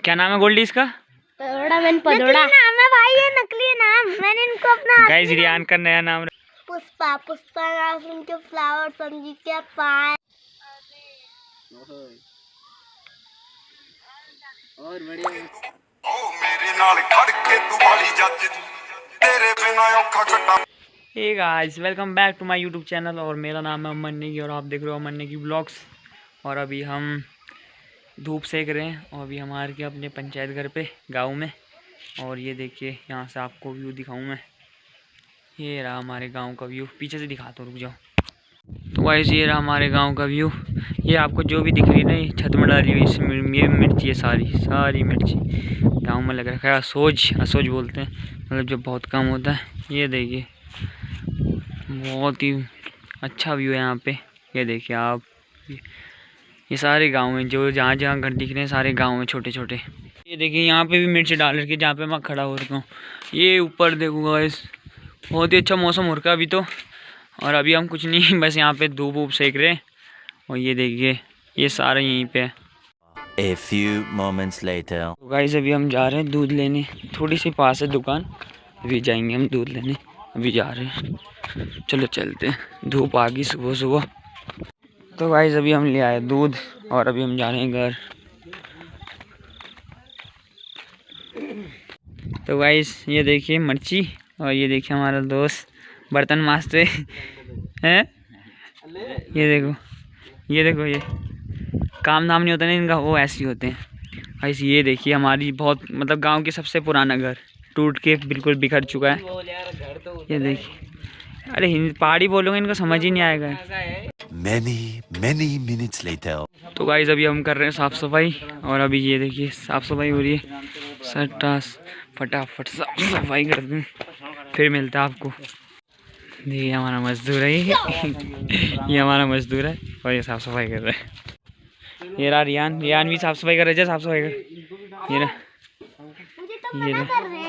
क्या नाम है गोल्डी इसका? पदोड़ा नाम है भाई, ये नकली नाम। मैंने इनको अपना गाइस रियान का नया नाम। पुष्पा नाम सुन के फ्लावर समझी क्या पाए। और बढ़िया मेरे नाल खड़ के तू वाली जज तेरे बिना औखा कटा। Hey guys welcome back to my YouTube channel और मेरा नाम है अमन नेगी और आप देख रहे हो अमन नेगी ब्लॉग्स। और अभी हम धूप सेक रहे हैं और अभी हम आ रहे अपने पंचायत घर पे गांव में। और ये देखिए यहाँ से आपको व्यू दिखाऊं मैं। ये रहा हमारे गांव का व्यू, पीछे से दिखाता हूँ, रुक जाओ। तो गाइस ये रहा हमारे गांव का व्यू। ये आपको जो भी दिख रही है ना, ये छत में डाली हुई इसमें ये मिर्ची है, सारी मिर्ची गांव में लग रखा है। असोज बोलते हैं, मतलब जब बहुत कम होता है। ये देखिए बहुत ही अच्छा व्यू है यहाँ पे। ये देखिए आप, ये सारे गांव हैं जो जहाँ जहाँ घर दिख रहे हैं, सारे गांव हैं छोटे छोटे। ये देखिए यहाँ पे भी मिर्ची डाल रखी है जहाँ पे मैं खड़ा हो रखा हूँ। ये ऊपर देखो गाइस, बहुत ही अच्छा मौसम हो रखा है अभी तो। और अभी हम कुछ नहीं, बस यहाँ पे धूप वूप सेक रहे हैं। और ये देखिए ये सारे यहीं पे है। A few moments later. तो गाइस अभी हम जा रहे हैं दूध लेने, थोड़ी सी पास है दुकान, अभी जाएंगे हम दूध लेने। अभी जा रहे हैं, चलो चलते हैं। धूप आ गई सुबह सुबह। तो गाइस अभी हम ले आए दूध और अभी हम जा रहे हैं घर। तो गाइस ये देखिए मिर्ची और ये देखिए हमारा दोस्त बर्तन माजते हैं। ये देखो ये काम धाम नहीं होता ना इनका, वो ऐसे ही होते हैं। गाइस ये देखिए हमारी बहुत मतलब गांव के सबसे पुराना घर टूट के बिल्कुल बिखर चुका है। ये देखिए, अरे हिंदी पहाड़ी बोलोगे इनको समझ ही नहीं आएगा। Many minutes later. तो गाइस अभी हम कर रहे हैं साफ़ सफाई और अभी ये देखिए साफ़ सफाई हो रही है। सटास फटाफट साफ सफाई कर दें, फिर मिलता है आपको। देखिए हमारा मजदूर है ये हमारा मजदूर है और ये साफ़ सफाई कर रहा है। ये रहा रियान भी साफ़ सफाई कर रहे हैं। साफ़ सफाई कर, ये रहा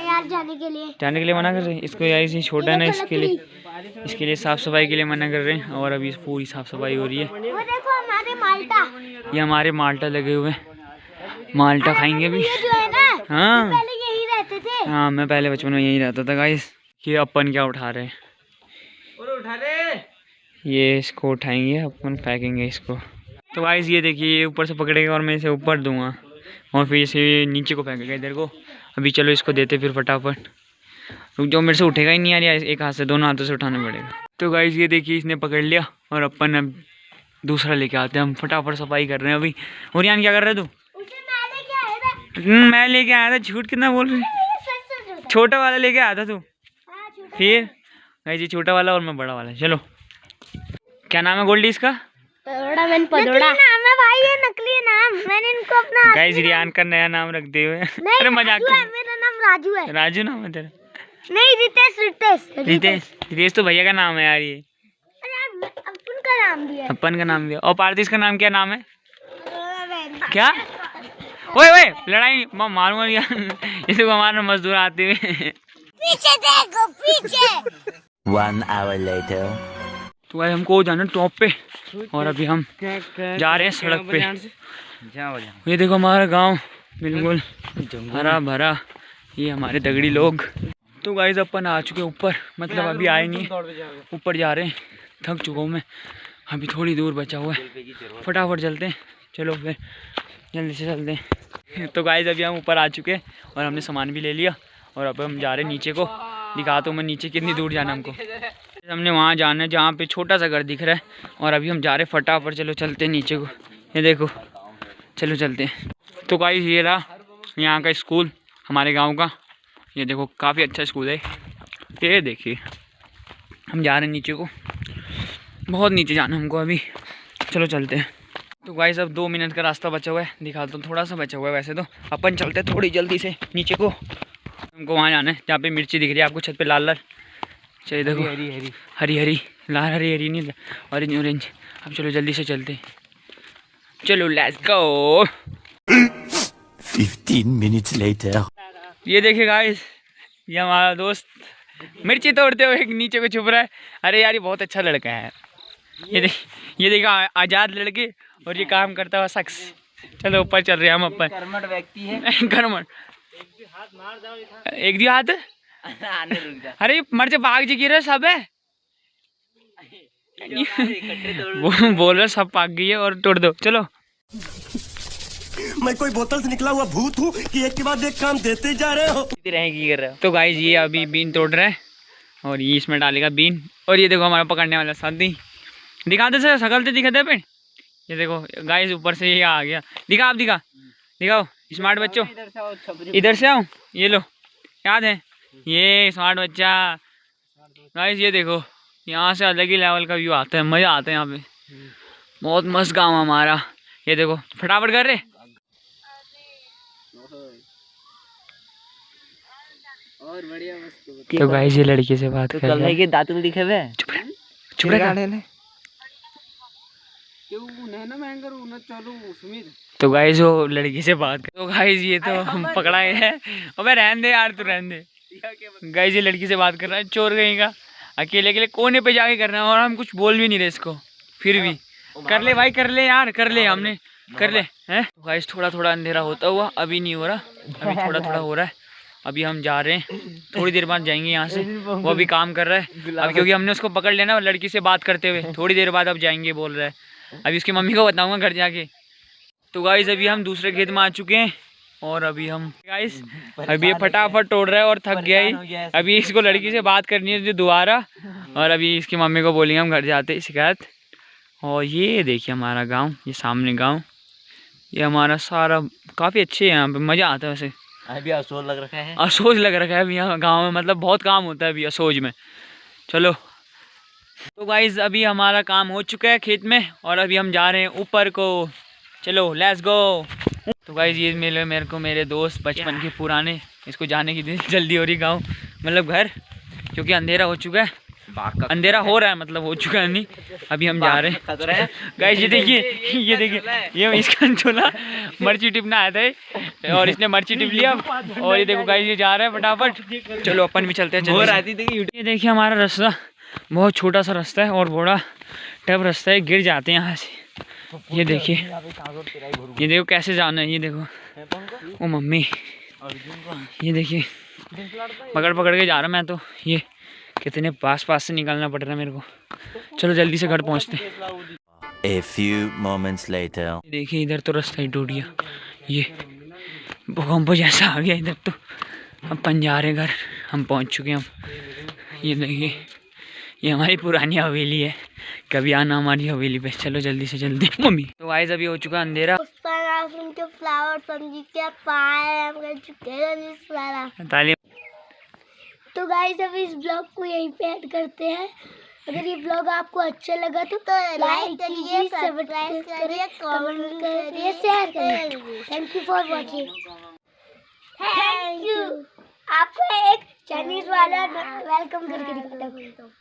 यार जाने के लिए मना कर रहे हैं इसको यार, इसी छोटा है ना, इसके लिए साफ़ सफाई के लिए मना कर रहे हैं। और अभी पूरी साफ़ सफाई हो रही है। वो देखो हमारे माल्टा, ये हमारे माल्टा लगे हुए हैं, माल्टा खाएंगे भी। ये जो है ना, हाँ पहले यही रहते थे। हाँ, मैं पहले बचपन में यहीं रहता था गाइस। ये अपन क्या उठा रहे हैं, ये इसको उठाएंगे अपन, फेंकेंगे इसको। तो गाइस ये देखिए ये ऊपर से पकड़ेगा और मैं इसे ऊपर दूंगा और फिर इसे नीचे को फेंकेगा इधर को। अभी चलो इसको देते फिर फटाफट। रुक जाओ, मेरे से उठेगा ही नहीं यार, एक हाथ से, दोनों हाथों से उठाना पड़ेगा। तो गाइस ये देखिए इसने पकड़ लिया और अपन अब दूसरा लेके आते हैं। हम फटाफट सफाई कर रहे हैं अभी। और यान क्या कर रहे तू? मैं लेके आया था, झूठ कितना बोल रही, छोटा वाला लेके आया था तू। फिर गाइस ये छोटा वाला और मैं बड़ा वाला। चलो क्या नाम है गोल्डी इसका? पदोड़ा नाम है भाई, ये नकली नाम। मैंने इनको अपना गाइस रियान का नया नाम रख दे हुए। अरे मजाक है, मेरा नाम राजू है। राजू नाम है तेरा? नहीं रितेश तो भैया का नाम है यार ये। अरे अपन का नाम दिया है। अपन का नाम दिया। और पारतीस का नाम क्या नाम है? क्या? ओए लड़ाई मारूंगा यार इसे को हमारे मजदूर आते हुए। पीछे देखो पीछे। 1 hour later. तो भाई हमको जाना टॉप पे और अभी हम जा रहे हैं सड़क पे। ये देखो हमारा गांव बिल्कुल हरा भरा, ये हमारे दगड़ी लोग। तो गाइस अपन आ चुके ऊपर, मतलब अभी आए नहीं, ऊपर जा रहे हैं। थक चुका हूँ मैं, अभी थोड़ी दूर बचा हुआ है, फटाफट चलते हैं। चलो फिर जल्दी से चलते हैं। तो गाइस अभी हम ऊपर आ चुके हैं और हमने सामान भी ले लिया और अब हम जा रहे हैं नीचे को। दिखाता हूँ मैं नीचे कितनी दूर जाना हमको। हमने वहाँ जाना है जहाँ पे छोटा सा घर दिख रहा है और अभी हम जा रहे हैं फटाफट। चलो चलते हैं नीचे को, ये देखो, चलो चलते हैं। तो गाइस ये रहा यहाँ का स्कूल हमारे गांव का। ये देखो काफ़ी अच्छा स्कूल है। ये देखिए हम जा रहे हैं नीचे को, बहुत नीचे जाना है हमको अभी। चलो चलते हैं। तो गाइस अब 2 मिनट का रास्ता बचा हुआ है, दिखाता हूँ, थोड़ा सा बचा हुआ है वैसे तो। अपन चलते हैं थोड़ी जल्दी से नीचे को, हमको वहाँ जाना है जहाँ पे मिर्ची दिख रही है आपको छत पे लाल लाल। चलिए देखो हरी लाल हरी नहीं, ऑरेंज। अब चलो जल्दी से चलते, चलो लेट्स गो। 15 minutes later. ये देखिए गाइस, ये हमारा दोस्त मिर्ची तोड़ते हुए नीचे को छुप रहा है। अरे यार ये बहुत अच्छा लड़का है। ये देखिए आज़ाद लड़के और ये काम करता हुआ शख्स। चलो ऊपर चल रहे हैं हम अपन। कर्मठ व्यक्ति है। कर्मठ एक दी हाथ आने रुक जा। अरे मर जा भाग जी गिर सब है। वो बोल रहे सब भाग गई है और तोड़ दो। चलो मैं कोई बोतल से निकला हुआ भूत हूँ कि एक के बाद एक काम देते जा रहे हो। रहेगी कर रहे हो। तो गाइस ये अभी बीन तोड़ रहा है और ये इसमें डालेगा बीन। और ये देखो हमारा पकड़ने वाला साथी दिखाते सर शकल से दिखाते पे। ये देखो गाइस ऊपर से ये आ गया। दिखा आप दिखाओ स्मार्ट बच्चों इधर से आओ। ये लो याद है ये स्मार्ट बच्चा। गाइस ये देखो यहाँ से अलग ही लेवल का व्यू आता है। मज़ा आता है यहाँ पे। बहुत मस्त गाँव हमारा। ये देखो फटाफट कर रहे। और बढ़िया मस्त। तो गाइस ये लड़की से बात कर रहे हैं। के दातुन दिखे हुए। चुप रहा। तो गाइस वो लड़की से बात कर। तो गाइस ये तो हम पकड़ाए हैं। अबे रहने दे यार तू रहने दे। गाइस ये लड़की से बात कर रहा है चोर कहीं का। अकेले कोने पे जाके करना है और हम कुछ बोल भी नहीं रहे इसको। फिर भी कर ले भाई कर ले यार कर ले। हमने कर ले हैं। तो गाइस थोड़ा थोड़ा अंधेरा होता हुआ अभी नहीं हो रहा। अभी थोड़ा थोड़ा हो रहा है। अभी हम जा रहे हैं थोड़ी देर बाद जाएंगे यहाँ से। वो अभी काम कर रहा है अब क्योंकि हमने उसको पकड़ लेना लड़की से बात करते हुए। थोड़ी देर बाद अब जाएंगे बोल रहा है। अभी उसकी मम्मी को बताऊंगा घर जाके। तो गाइस अभी हम दूसरे खेत में आ चुके हैं और अभी हम गाइस अभी ये फटाफट तोड़ रहा है और थक गया ही। अभी इसको लड़की से बात करनी है जो दोबारा। और अभी इसकी मम्मी को बोलेंगे हम घर जाते शिकायत। और ये देखिए हमारा गाँव ये सामने गाँव ये हमारा सारा काफ़ी अच्छे है। यहाँ पे मज़ा आता है वैसे। अभी असोज लग रखा है। असोज लग रखा है अभी यहाँ गाँव में। मतलब बहुत काम होता है अभी असोज में। चलो तो गाइस अभी हमारा काम हो चुका है खेत में और अभी हम जा रहे हैं ऊपर को। चलो लेट्स गो। तो गाइस ये मेरे को मेरे दोस्त बचपन के पुराने इसको जाने की जल्दी हो रही गाँव मतलब घर क्योंकि अंधेरा हो चुका है। अंधेरा हो रहा है मतलब हो चुका है नहीं। अभी हम जा रहे हैं गाइस। ये देखिए ये इसका चोला मर्ची टिपना आया था और इसने मर्ची टिप लिया। और ये देखो गाइस ये जा रहा है फटाफट। चलो अपन भी चलते हैं। ये देखिए हमारा रास्ता बहुत छोटा सा रास्ता है और बड़ा टफ रास्ता है। गिर जाते हैं यहाँ से। ये देखो कैसे जाना है। ये देखो ओ मम्मी ये देखिए पकड़ के जा रहा मैं तो। ये कितने पास से निकलना पड़ रहा है मेरे को। चलो जल्दी से घर पहुँचते हैं। A few moments later. देखिए इधर तो रास्ता ही टूट गया। ये भूकंप जैसा आ गया इधर तो। अपन जा रहे घर हम पहुँच चुके हैं हम। ये देखिए ये हमारी पुरानी हवेली है। कभी आना हमारी हवेली पे। चलो जल्दी से जल्दी मम्मी। तो गाइस अभी हो चुका अंधेरा। तो गाइस अभी इस ब्लॉग को यहीं पे ऐड करते हैं। अगर ये ब्लॉग आपको अच्छा लगा तो लाइक कीजिए, सब्सक्राइब करिए, कमेंट करिए, शेयर करिए। Thank you for watching. Thank you. आपको एक चाइनीज वाला वेलकम करके दिखाता हूँ।